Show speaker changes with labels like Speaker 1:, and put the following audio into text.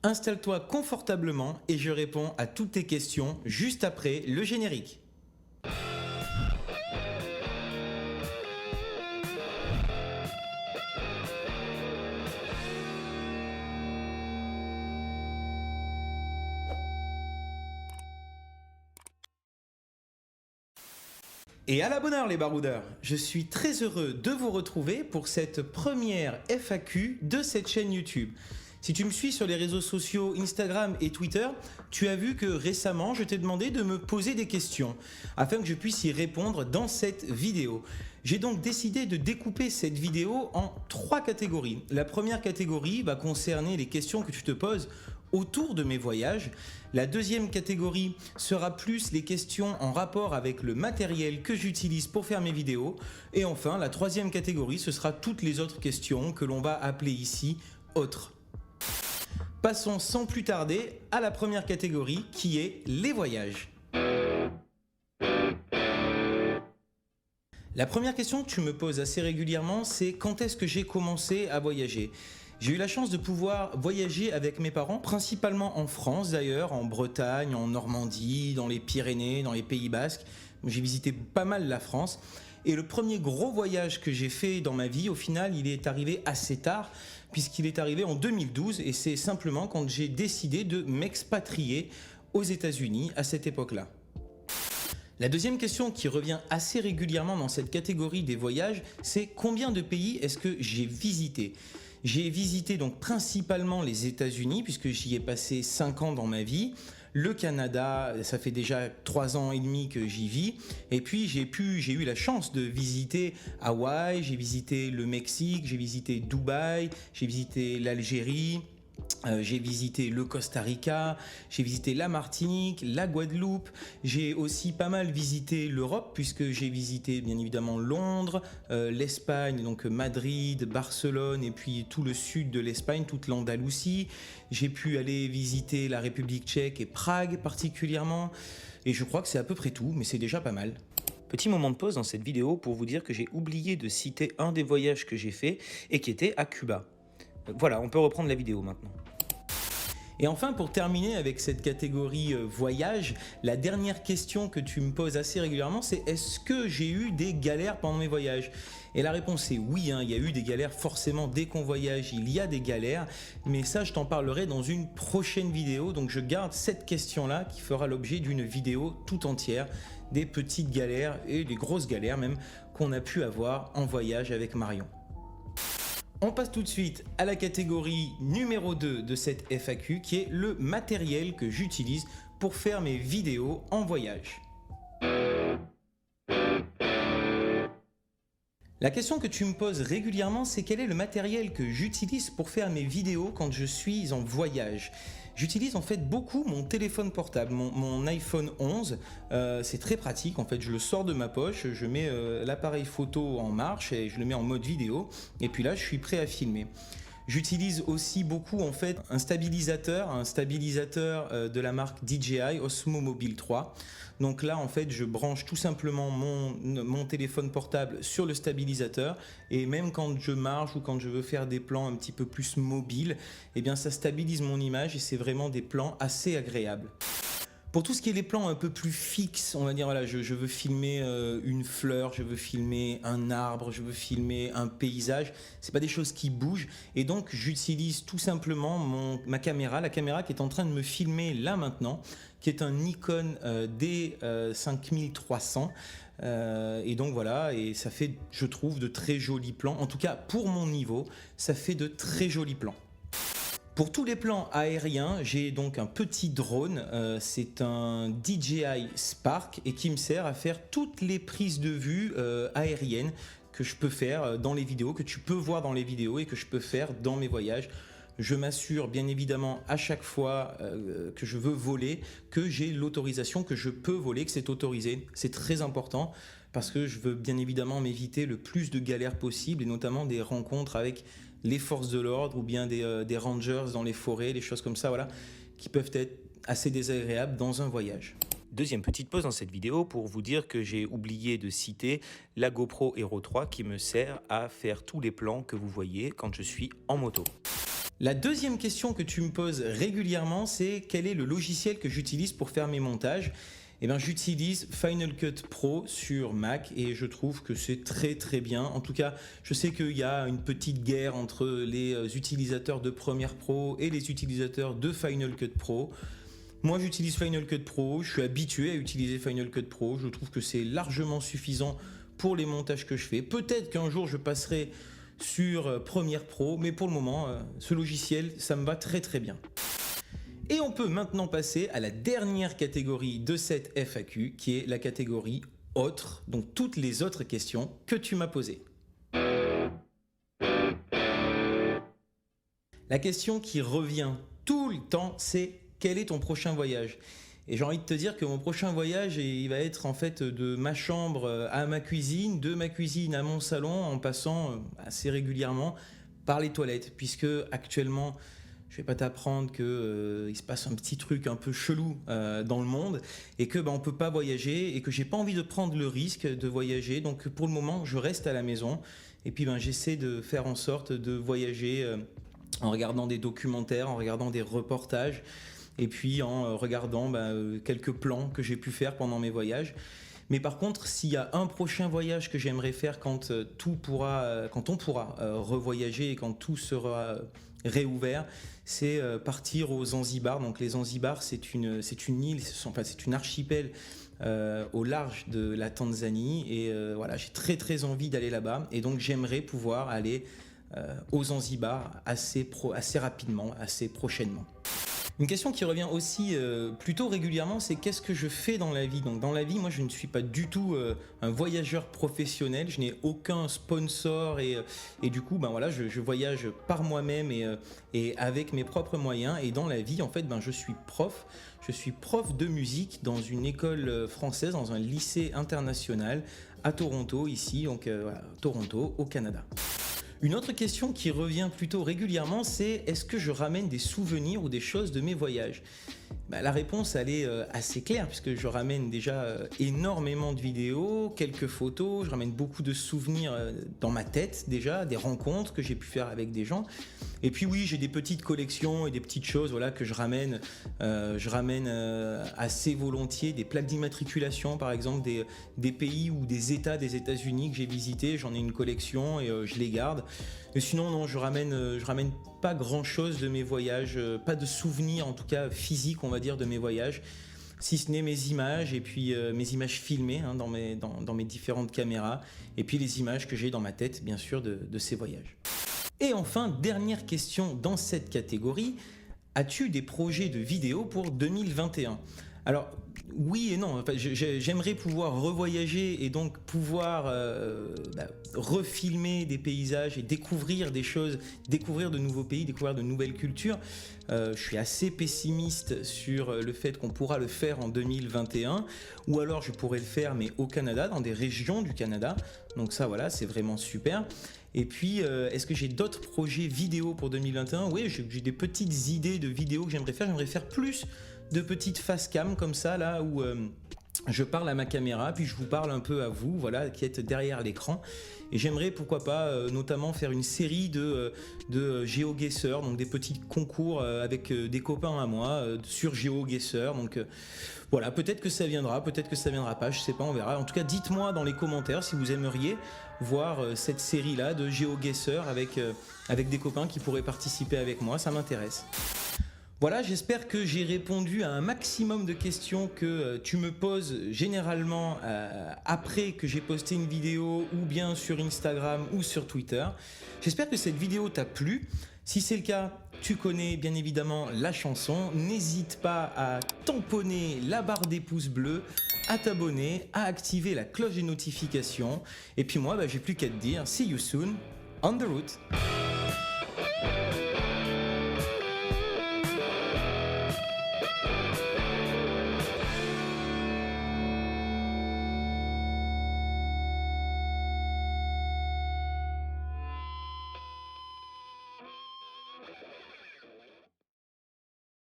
Speaker 1: Installe-toi confortablement et je réponds à toutes tes questions juste après le générique. Et à la bonne heure les baroudeurs, je suis très heureux de vous retrouver pour cette première FAQ de cette chaîne YouTube. Si tu me suis sur les réseaux sociaux Instagram et Twitter, tu as vu que récemment je t'ai demandé de me poser des questions afin que je puisse y répondre dans cette vidéo. J'ai donc décidé de découper cette vidéo en 3 catégories. La première catégorie va concerner les questions que tu te poses autour de mes voyages. La deuxième catégorie sera plus les questions en rapport avec le matériel que j'utilise pour faire mes vidéos. Et enfin, la troisième catégorie, ce sera toutes les autres questions que l'on va appeler ici autres. Passons sans plus tarder à la première catégorie qui est les voyages. La première question que tu me poses assez régulièrement, c'est quand est-ce que j'ai commencé à voyager ? J'ai eu la chance de pouvoir voyager avec mes parents, principalement en France d'ailleurs, en Bretagne, en Normandie, dans les Pyrénées, dans les Pays Basques. J'ai visité pas mal la France. Et le premier gros voyage que j'ai fait dans ma vie, au final, il est arrivé assez tard, puisqu'il est arrivé en 2012, et c'est simplement quand j'ai décidé de m'expatrier aux États-Unis à cette époque-là. La deuxième question qui revient assez régulièrement dans cette catégorie des voyages, c'est combien de pays est-ce que j'ai visité ? J'ai visité donc principalement les États-Unis puisque j'y ai passé 5 ans dans ma vie. Le Canada, ça fait déjà 3 ans et demi que j'y vis. Et puis j'ai eu la chance de visiter Hawaï, j'ai visité le Mexique, j'ai visité Dubaï, j'ai visité l'Algérie. J'ai visité le Costa Rica, j'ai visité la Martinique, la Guadeloupe, j'ai aussi pas mal visité l'Europe puisque j'ai visité bien évidemment Londres, l'Espagne, donc Madrid, Barcelone et puis tout le sud de l'Espagne, toute l'Andalousie. J'ai pu aller visiter la République tchèque et Prague particulièrement et je crois que c'est à peu près tout, mais c'est déjà pas mal. Petit moment de pause dans cette vidéo pour vous dire que j'ai oublié de citer un des voyages que j'ai fait et qui était à Cuba. Voilà, on peut reprendre la vidéo maintenant. Et enfin, pour terminer avec cette catégorie voyage, la dernière question que tu me poses assez régulièrement, c'est est-ce que j'ai eu des galères pendant mes voyages ? Et la réponse est oui, il y a eu des galères, forcément dès qu'on voyage, il y a des galères, mais ça je t'en parlerai dans une prochaine vidéo, donc je garde cette question-là qui fera l'objet d'une vidéo tout entière, des petites galères et des grosses galères même qu'on a pu avoir en voyage avec Marion. On passe tout de suite à la catégorie numéro 2 de cette FAQ qui est le matériel que j'utilise pour faire mes vidéos en voyage. La question que tu me poses régulièrement, c'est quel est le matériel que j'utilise pour faire mes vidéos quand je suis en voyage. J'utilise en fait beaucoup mon téléphone portable, mon iPhone 11, c'est très pratique en fait, je le sors de ma poche, je mets l'appareil photo en marche et je le mets en mode vidéo et puis là je suis prêt à filmer. J'utilise aussi beaucoup en fait un stabilisateur de la marque DJI Osmo Mobile 3. Donc là en fait je branche tout simplement mon téléphone portable sur le stabilisateur et même quand je marche ou quand je veux faire des plans un petit peu plus mobiles, eh bien ça stabilise mon image et c'est vraiment des plans assez agréables. Pour tout ce qui est les plans un peu plus fixes, on va dire voilà, je veux filmer une fleur, je veux filmer un arbre, je veux filmer un paysage, c'est pas des choses qui bougent et donc j'utilise tout simplement ma caméra, la caméra qui est en train de me filmer là maintenant, qui est un Nikon D5300 et donc voilà, et ça fait je trouve de très jolis plans, en tout cas pour mon niveau, ça fait de très jolis plans. Pour tous les plans aériens, j'ai donc un petit drone, c'est un DJI Spark et qui me sert à faire toutes les prises de vue aériennes que je peux faire dans les vidéos, que tu peux voir dans les vidéos et que je peux faire dans mes voyages. Je m'assure bien évidemment à chaque fois que je veux voler, que j'ai l'autorisation, que je peux voler, que c'est autorisé. C'est très important parce que je veux bien évidemment m'éviter le plus de galères possible et notamment des rencontres avec les forces de l'ordre ou bien des rangers dans les forêts, des choses comme ça, voilà, qui peuvent être assez désagréables dans un voyage. Deuxième petite pause dans cette vidéo pour vous dire que j'ai oublié de citer la GoPro Hero 3 qui me sert à faire tous les plans que vous voyez quand je suis en moto. La deuxième question que tu me poses régulièrement, c'est quel est le logiciel que j'utilise pour faire mes montages. Eh bien, j'utilise Final Cut Pro sur Mac et je trouve que c'est très très bien. En tout cas, je sais qu'il y a une petite guerre entre les utilisateurs de Premiere Pro et les utilisateurs de Final Cut Pro. Moi, j'utilise Final Cut Pro, je suis habitué à utiliser Final Cut Pro. Je trouve que c'est largement suffisant pour les montages que je fais. Peut-être qu'un jour, je passerai sur Premiere Pro, mais pour le moment, ce logiciel, ça me va très très bien. Et on peut maintenant passer à la dernière catégorie de cette FAQ, qui est la catégorie autres, donc toutes les autres questions que tu m'as posées. La question qui revient tout le temps, c'est quel est ton prochain voyage ? Et j'ai envie de te dire que mon prochain voyage, il va être en fait de ma chambre à ma cuisine, de ma cuisine à mon salon, en passant assez régulièrement par les toilettes, puisque actuellement, je vais pas t'apprendre que il se passe un petit truc un peu chelou dans le monde et que on peut pas voyager et que j'ai pas envie de prendre le risque de voyager. Donc pour le moment, je reste à la maison et puis j'essaie de faire en sorte de voyager en regardant des documentaires, en regardant des reportages et puis en regardant quelques plans que j'ai pu faire pendant mes voyages. Mais par contre, s'il y a un prochain voyage que j'aimerais faire quand on pourra revoyager et quand tout sera réouvert, c'est partir aux Zanzibar. Donc les Zanzibar, c'est une île, c'est une archipel au large de la Tanzanie. Et voilà, j'ai très très envie d'aller là-bas. Et donc j'aimerais pouvoir aller aux Zanzibar assez rapidement, assez prochainement. Une question qui revient aussi plutôt régulièrement, c'est qu'est-ce que je fais dans la vie ? Donc dans la vie, moi je ne suis pas du tout un voyageur professionnel, je n'ai aucun sponsor et du coup je voyage par moi-même et avec mes propres moyens. Et dans la vie, en fait, je suis prof de musique dans une école française, dans un lycée international à Toronto, ici, donc Toronto, au Canada. Une autre question qui revient plutôt régulièrement, c'est est-ce que je ramène des souvenirs ou des choses de mes voyages ? La réponse, elle est assez claire puisque je ramène déjà énormément de vidéos, quelques photos, je ramène beaucoup de souvenirs dans ma tête déjà, des rencontres que j'ai pu faire avec des gens. Et puis oui, j'ai des petites collections et des petites choses que je ramène. Je ramène assez volontiers des plaques d'immatriculation, par exemple, des pays ou des États des États-Unis que j'ai visités. J'en ai une collection et je les garde. Mais sinon, non, je ramène pas grand-chose de mes voyages, pas de souvenirs en tout cas physiques, on va dire, de mes voyages, si ce n'est mes images et puis mes images filmées dans mes différentes caméras et puis les images que j'ai dans ma tête, bien sûr, de ces voyages. Et enfin, dernière question dans cette catégorie, as-tu des projets de vidéos pour 2021 ? Alors, oui et non. Enfin, j'aimerais pouvoir revoyager et donc pouvoir refilmer des paysages et découvrir des choses, découvrir de nouveaux pays, découvrir de nouvelles cultures. Je suis assez pessimiste sur le fait qu'on pourra le faire en 2021, ou alors je pourrais le faire mais au Canada, dans des régions du Canada. Donc ça, voilà, c'est vraiment super. Et puis, est-ce que j'ai d'autres projets vidéo pour 2021 ? Oui, j'ai des petites idées de vidéos que j'aimerais faire. J'aimerais faire plus de petites face cam comme ça, là où je parle à ma caméra, puis je vous parle un peu à vous, voilà, qui êtes derrière l'écran. Et j'aimerais, pourquoi pas, notamment faire une série de GeoGuessr, donc des petits concours avec des copains à moi sur GeoGuessr. Donc voilà, peut-être que ça viendra pas, je sais pas, on verra. En tout cas, dites-moi dans les commentaires si vous aimeriez voir cette série-là de GeoGuessr avec des copains qui pourraient participer avec moi, ça m'intéresse. Voilà, j'espère que j'ai répondu à un maximum de questions que tu me poses généralement après que j'ai posté une vidéo ou bien sur Instagram ou sur Twitter. J'espère que cette vidéo t'a plu. Si c'est le cas, tu connais bien évidemment la chanson. N'hésite pas à tamponner la barre des pouces bleus, à t'abonner, à activer la cloche des notifications. Et puis moi, j'ai plus qu'à te dire, see you soon on the route.